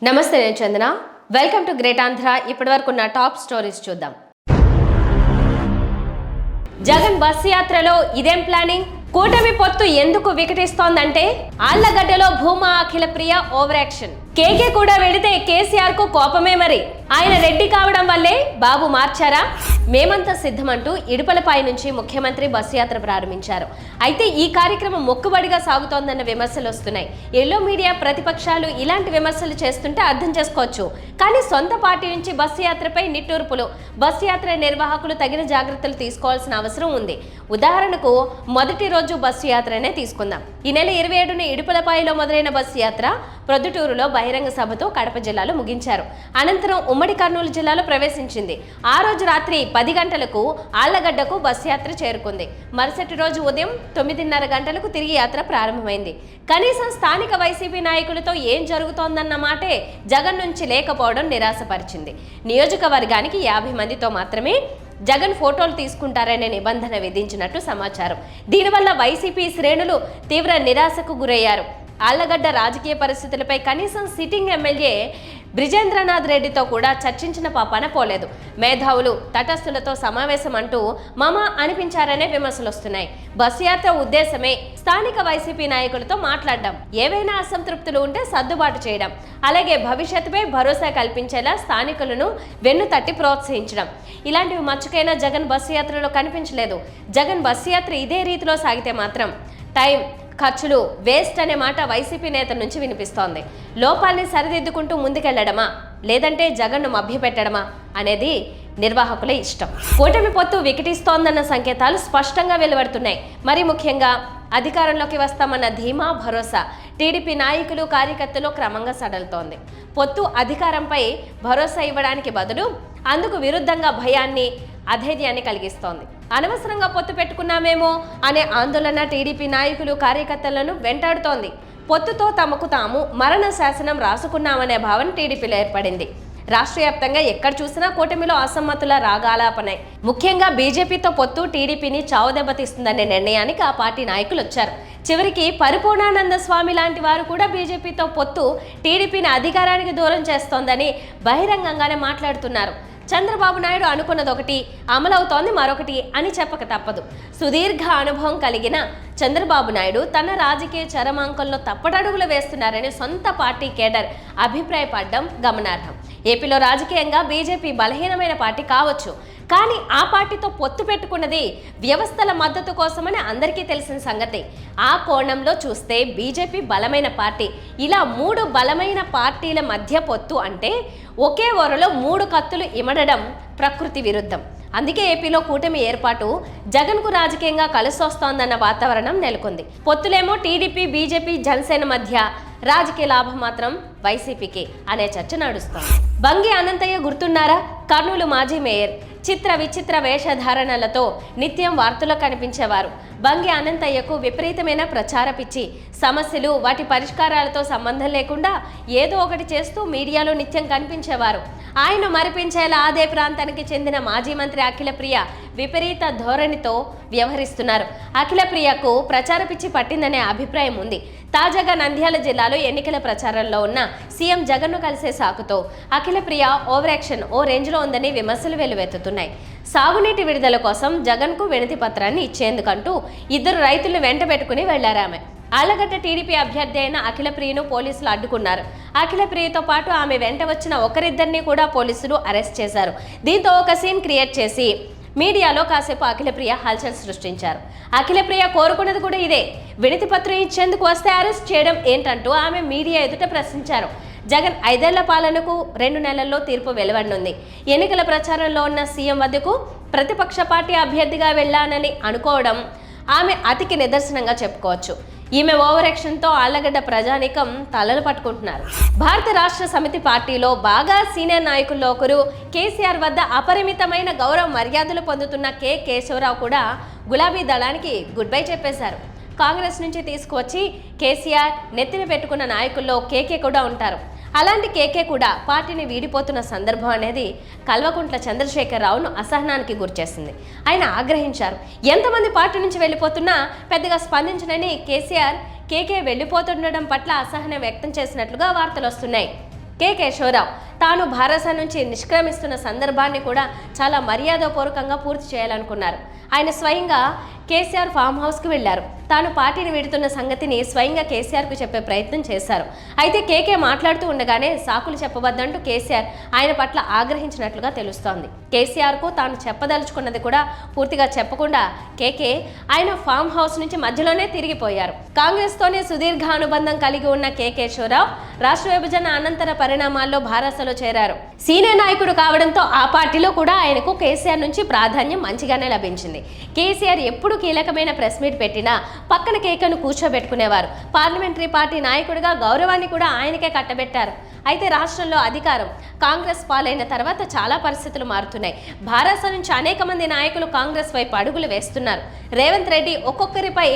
నమస్తే, నేను Chandana. Welcome to great Andhra. ఇప్పటివరకు ఉన్న టాప్ స్టోరీస్ చూద్దాం. జగన్ బస్ యాత్రలో ఇదేం ప్లానింగ్? కూటమి పొత్తు ఎందుకు వికటిస్తోందంటే ఆళ్లగడ్డలో భూమా అఖిల ప్రియ ఓవర్ యాక్షన్. కేకే కూడా వెళితే కేసీఆర్ కు కోపమే. మరి ఆయన రెడ్డి కావడం వల్లే బాబు మార్చారా? మేమంతా సిద్ధమంటూ ఇడుపలపై నుంచి ముఖ్యమంత్రి బస్సు యాత్ర ప్రారంభించారు. అయితే ఈ కార్యక్రమం మొక్కుబడిగా సాగుతోందన్న విమర్శలు వస్తున్నాయి. ఎల్లో మీడియా ప్రతిపక్షాలు ఇలాంటి విమర్శలు చేస్తుంటే అర్థం చేసుకోవచ్చు. కానీ సొంత పార్టీ నుంచి బస్సు యాత్రపై నిట్టూర్పులు. బస్సు యాత్ర నిర్వాహకులు తగిన జాగ్రత్తలు తీసుకోవాల్సిన అవసరం ఉంది. ఉదాహరణకు మొదటి రోజు బస్సు యాత్రనే తీసుకుందాం. ఈ నెల 27న ఇడుపలపాయలో మొదలైన బస్సు యాత్ర ప్రొద్దుటూరులో బహిరంగ సభతో కడప జిల్లాలో ముగించారు. అనంతరం ఉమ్మడి కర్నూలు జిల్లాలో ప్రవేశించింది. ఆ రోజు రాత్రి 10 గంటలకు ఆళ్లగడ్డకు బస్సు యాత్ర చేరుకుంది. మరుసటి రోజు ఉదయం 9:30 గంటలకు తిరిగి యాత్ర ప్రారంభమైంది. కనీసం స్థానిక వైసీపీ నాయకులతో ఏం జరుగుతోందన్న మాటే జగన్ నుంచి లేకపోవడం నిరాశపరిచింది. నియోజకవర్గానికి 50 మందితో మాత్రమే జగన్ ఫోటోలు తీసుకుంటారనే నిబంధన విధించినట్టు సమాచారం. దీనివల్ల వైసీపీ శ్రేణులు తీవ్ర నిరాశకు గురయ్యారు. ఆళ్లగడ్డ రాజకీయ పరిస్థితులపై కనీసం సిట్టింగ్ ఎమ్మెల్యే బ్రిజేంద్రనాథ్ రెడ్డితో కూడా చర్చించిన పాపాన పోలేదు. మేధావులు తటస్థులతో సమావేశం అంటూ మామా అనిపించారనే విమర్శలు వస్తున్నాయి. బస్సు యాత్ర ఉద్దేశమే స్థానిక వైసీపీ నాయకులతో మాట్లాడడం, ఏవైనా అసంతృప్తులు ఉంటే సర్దుబాటు చేయడం, అలాగే భవిష్యత్తుపై భరోసా కల్పించేలా స్థానికులను వెన్ను తట్టి ప్రోత్సహించడం. ఇలాంటివి మచ్చుకైనా జగన్ బస్సు యాత్రలో కనిపించలేదు. జగన్ బస్సు యాత్ర ఇదే రీతిలో సాగితే మాత్రం టైం, ఖర్చులు వేస్ట్ అనే మాట వైసీపీ నేతల నుంచి వినిపిస్తోంది. లోపాల్ని సరిదిద్దుకుంటూ ముందుకెళ్లడమా, లేదంటే జగన్ను మభ్యపెట్టడమా అనేది నిర్వాహకుల ఇష్టం. కూటమి పొత్తు వికటిస్తోందన్న సంకేతాలు స్పష్టంగా వెలువడుతున్నాయి. మరి ముఖ్యంగా అధికారంలోకి వస్తామన్న ధీమా, భరోసా టీడీపీ నాయకులు, కార్యకర్తలు క్రమంగా సడలుతోంది. పొత్తు అధికారంపై భరోసా ఇవ్వడానికి బదులు అందుకు విరుద్ధంగా భయాన్ని, అధైర్యాన్ని కలిగిస్తోంది. అనవసరంగా పొత్తు పెట్టుకున్నామేమో అనే ఆందోళన టీడీపీ నాయకులు, కార్యకర్తలను వెంటాడుతోంది. పొత్తుతో తమకు తాము మరణ శాసనం రాసుకున్నామనే భావన టీడీపీలో ఏర్పడింది. రాష్ట్ర వ్యాప్తంగా ఎక్కడ చూసినా కూటమిలో అసమ్మతుల రాగాలాపనాయి. ముఖ్యంగా బీజేపీతో పొత్తు టీడీపీని చావుదెబ్బతీస్తుందనే నిర్ణయానికి ఆ పార్టీ నాయకులు వచ్చారు. చివరికి పరిపూర్ణానంద స్వామి లాంటి వారు కూడా బీజేపీతో పొత్తు టీడీపీని అధికారానికి దూరం చేస్తోందని బహిరంగంగానే మాట్లాడుతున్నారు. చంద్రబాబు నాయుడు అనుకున్నది ఒకటి, అమలవుతోంది మరొకటి అని చెప్పక తప్పదు. సుదీర్ఘ అనుభవం కలిగిన చంద్రబాబు నాయుడు తన రాజకీయ చరమాంకంలో తప్పటడుగులు వేస్తున్నారని సొంత పార్టీ కేడర్ అభిప్రాయపడడం గమనార్హం. ఏపీలో రాజకీయంగా బీజేపీ బలహీనమైన పార్టీ కావచ్చు, కానీ ఆ పార్టీతో పొత్తు పెట్టుకున్నది వ్యవస్థల మద్దతు కోసమని అందరికీ తెలిసిన సంగతి. ఆ కోణంలో చూస్తే బీజేపీ బలమైన పార్టీ. ఇలా 3 బలమైన పార్టీల మధ్య పొత్తు అంటే ఒకే ఓరలో 3 కత్తులు ఇమడడం ప్రకృతి విరుద్ధం. అందుకే ఏపీలో కూటమి ఏర్పాటు జగన్కు రాజకీయంగా కలిసొస్తోందన్న వాతావరణం నెలకొంది. పొత్తులేమో టీడీపీ, బీజేపీ, జనసేన మధ్య, రాజకీయ లాభం మాత్రం వైసీపీకి అనే చర్చ నడుస్తోంది. బంగి అనంతయ్య గుర్తున్నారా? కర్నూలు మాజీ మేయర్. చిత్ర విచిత్ర వేషధారణలతో నిత్యం వార్తల్లో కనిపించేవారు. బంగి అనంతయ్యకు విపరీతమైన ప్రచార పిచ్చి. సమస్యలు, వాటి పరిష్కారాలతో సంబంధం లేకుండా ఏదో ఒకటి చేస్తూ మీడియాలో నిత్యం కనిపించేవారు. ఆయన మరిపించేలా అదే ప్రాంతానికి చెందిన మాజీ మంత్రి అఖిల ప్రియ విపరీత ధోరణితో వ్యవహరిస్తున్నారు. అఖిల ప్రియకు ప్రచార పిచ్చి పట్టిందనే అభిప్రాయం ఉంది. తాజాగా నంద్యాల జిల్లాలో ఎన్నికల ప్రచారంలో ఉన్న సీఎం జగన్ను కలిసే సాకుతో అఖిల ప్రియ ఓవర్ యాక్షన్ ఓ రేంజ్లో ఉందని విమర్శలు వెల్లువెత్తుతున్నాయి. సాగునీటి విడుదల కోసం జగన్కు వినతి పత్రాన్ని ఇచ్చేందుకంటూ 2 రైతులను వెంట పెట్టుకుని వెళ్లారామె. ఆళ్లగడ్డ టీడీపీ అభ్యర్థి అయిన అఖిల ప్రియను పోలీసులు అడ్డుకున్నారు. అఖిల ప్రియతో పాటు ఆమె వెంట వచ్చిన ఒకరిద్దరిని కూడా పోలీసులు అరెస్ట్ చేశారు. దీంతో ఒక సీన్ క్రియేట్ చేసి మీడియాలో కాసేపు అఖిల ప్రియ హల్చల్ సృష్టించారు. అఖిల ప్రియ కోరుకున్నది కూడా ఇదే. వినతి పత్రం ఇచ్చేందుకు వస్తే అరెస్ట్ చేయడం ఏంటంటూ ఆమె మీడియా ఎదుట ప్రశ్నించారు. జగన్ 5 ఏళ్ల పాలనకు 2 నెలల్లో తీర్పు వెలువడనుంది. ఎన్నికల ప్రచారంలో ఉన్న సీఎం వద్దకు ప్రతిపక్ష పార్టీ అభ్యర్థిగా వెళ్లానని అనుకోవడం ఆమె అతికి నిదర్శనంగా చెప్పుకోవచ్చు. ఈమె ఓవర్ యాక్షన్తో ఆళ్లగడ్డ ప్రజానీకం తలలు పట్టుకుంటున్నారు. భారత రాష్ట్ర సమితి పార్టీలో బాగా సీనియర్ నాయకుల్లో ఒకరు, కేసీఆర్ వద్ద అపరిమితమైన గౌరవ మర్యాదలు పొందుతున్న కె కేశవరావు కూడా గులాబీ దళానికి గుడ్ బై చెప్పేశారు. కాంగ్రెస్ నుంచి తీసుకువచ్చి కేసీఆర్ నెత్తిన పెట్టుకున్న నాయకుల్లో కేకే కూడా ఉంటారు. అలాంటి కేకే కూడా పార్టీని వీడిపోతున్న సందర్భం అనేది కల్వకుంట్ల చంద్రశేఖరరావును అసహనానికి గురిచేసింది. ఆయన ఆగ్రహించారు. ఎంతమంది పార్టీ నుంచి వెళ్ళిపోతున్నా పెద్దగా స్పందించనని కేసీఆర్ కేకే వెళ్ళిపోతుండడం పట్ల అసహనం వ్యక్తం చేసినట్లుగా వార్తలు వస్తున్నాయి. కె కేశవరావు తాను భారస నుంచి నిష్క్రమిస్తున్న సందర్భాన్ని కూడా చాలా మర్యాదపూర్వకంగా పూర్తి చేయాలనుకున్నారు. ఆయన స్వయంగా కేసీఆర్ ఫామ్ హౌస్కి వెళ్లారు. తాను పార్టీని వీడుతున్న సంగతిని స్వయంగా కేసీఆర్కు చెప్పే ప్రయత్నం చేశారు. అయితే కేకే మాట్లాడుతూ ఉండగానే సాకులు చెప్పవద్దంటూ కేసీఆర్ ఆయన పట్ల ఆగ్రహించినట్లుగా తెలుస్తోంది. కేసీఆర్కు తాను చెప్పదలుచుకున్నది కూడా పూర్తిగా చెప్పకుండా కేకే ఆయన ఫామ్ హౌస్ నుంచి మధ్యలోనే తిరిగిపోయారు. కాంగ్రెస్తోనే సుదీర్ఘ అనుబంధం కలిగి ఉన్న కె కేశవరావు రాష్ట్ర విభజన అనంతర పరిణామాల్లో భారసలో చేరారు. సీనియర్ నాయకుడు కావడంతో ఆ పార్టీలో కూడా ఆయనకు కేసీఆర్ నుంచి ప్రాధాన్యం మంచిగానే లభించింది. కేసీఆర్ ఎప్పుడు కీలకమైన ప్రెస్ మీట్ పెట్టినా పక్కన కేకను కూర్చోబెట్టుకునేవారు. పార్లమెంటరీ పార్టీ నాయకుడిగా గౌరవాన్ని కూడా ఆయనకే కట్టబెట్టారు. అయితే రాష్ట్రంలో అధికారం కాంగ్రెస్ పాలైన తర్వాత చాలా పరిస్థితులు మారుతున్నాయి. భారస నుంచి అనేక మంది నాయకులు కాంగ్రెస్ వైపు అడుగులు వేస్తున్నారు. రేవంత్ రెడ్డి ఒక్కొక్కరిపై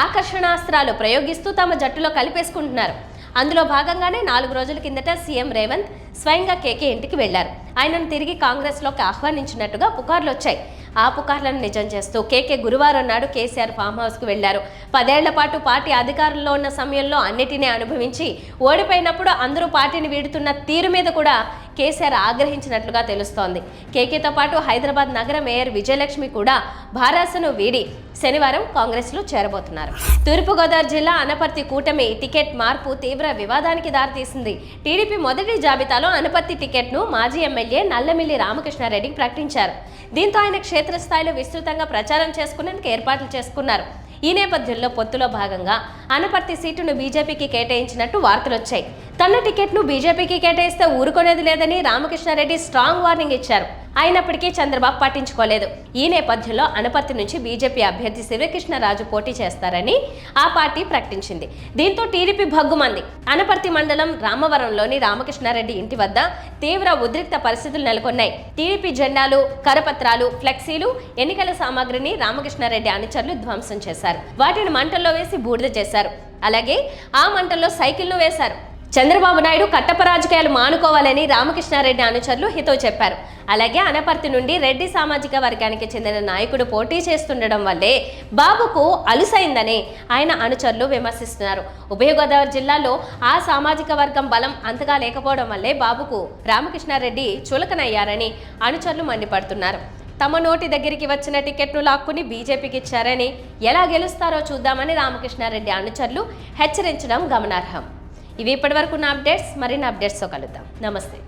ఆకర్షణాస్త్రాలు ప్రయోగిస్తూ తమ జట్టులో కలిపేసుకుంటున్నారు. అందులో భాగంగానే 4 రోజుల కిందట సీఎం రేవంత్ స్వయంగా కేకే ఇంటికి వెళ్లారు. ఆయనను తిరిగి కాంగ్రెస్లోకి ఆహ్వానించినట్టుగా పుకార్లు వచ్చాయి. ఆ పుకార్లను నిజం చేస్తూ కేకే గురువారం నాడు కేసీఆర్ ఫామ్ హౌస్కు వెళ్లారు. 10 ఏళ్ల పాటు పార్టీ అధికారంలో ఉన్న సమయంలో అన్నిటినీ అనుభవించి ఓడిపోయినప్పుడు అందరూ పార్టీని వీడుతున్న తీరు మీద కూడా కేసీఆర్ ఆగ్రహించినట్లుగా తెలుస్తోంది. కేకేతో పాటు హైదరాబాద్ నగర మేయర్ విజయలక్ష్మి కూడా భారసను వీడి శనివారం కాంగ్రెస్లో చేరబోతున్నారు. తూర్పుగోదావరి జిల్లా అనపర్తి కూటమి టికెట్ మార్పు తీవ్ర వివాదానికి దారితీసింది. టీడీపీ మొదటి జాబితాలో అనపర్తి టికెట్ను మాజీ ఎమ్మెల్యే నల్లమిల్లి రామకృష్ణారెడ్డికి ప్రకటించారు. దీంతో ఆయన క్షేత్రస్థాయిలో విస్తృతంగా ప్రచారం చేసుకునేందుకు ఏర్పాట్లు చేసుకున్నారు. ఈ నేపథ్యంలో పొత్తులో భాగంగా అనపర్తి సీటును బీజేపీకి కేటాయించినట్టు వార్తలొచ్చాయి. తన టికెట్ను బీజేపీకి కేటాయిస్తే ఊరుకునేది లేదని రామకృష్ణారెడ్డి స్ట్రాంగ్ వార్నింగ్ ఇచ్చారు. అయినప్పటికీ చంద్రబాబు పట్టించుకోలేదు. ఈ నేపథ్యంలో అనపర్తి నుంచి బీజేపీ అభ్యర్థి శివకృష్ణరాజు పోటీ చేస్తారని ఆ పార్టీ ప్రకటించింది. దీంతో టీడీపీ భగ్గుమంది. అనపర్తి మండలం రామవరంలోని రామకృష్ణారెడ్డి ఇంటి వద్ద తీవ్ర ఉద్రిక్త పరిస్థితులు నెలకొన్నాయి. టీడీపీ జెండాలు, కరపత్రాలు, ఫ్లెక్సీలు, ఎన్నికల సామాగ్రిని రామకృష్ణారెడ్డి అనుచరులు ధ్వంసం చేశారు. వాటిని మంటల్లో వేసి బూడిద చేశారు. అలాగే ఆ మంటల్లో సైకిల్ను వేశారు. చంద్రబాబు నాయుడు కట్టప్ప రాజకీయాలు మానుకోవాలని రామకృష్ణారెడ్డి అనుచరులు హితవు చెప్పారు. అలాగే అనపర్తి నుండి రెడ్డి సామాజిక వర్గానికి చెందిన నాయకుడు పోటీ చేస్తుండడం వల్లే బాబుకు అలుసైందని ఆయన అనుచరులు విమర్శిస్తున్నారు. ఉభయ గోదావరి జిల్లాలో ఆ సామాజిక వర్గం బలం అంతగా లేకపోవడం వల్లే బాబుకు రామకృష్ణారెడ్డి చులకనయ్యారని అనుచరులు మండిపడుతున్నారు. తమ నోటి దగ్గరికి వచ్చిన టికెట్ను లాక్కుని బీజేపీకి ఇచ్చారని, ఎలా గెలుస్తారో చూద్దామని రామకృష్ణారెడ్డి అనుచరులు హెచ్చరించడం గమనార్హం. ఇవి ఇప్పటివరకు ఉన్న అప్డేట్స్. మరిన్ని అప్డేట్స్తో కలుద్దాం. నమస్తే.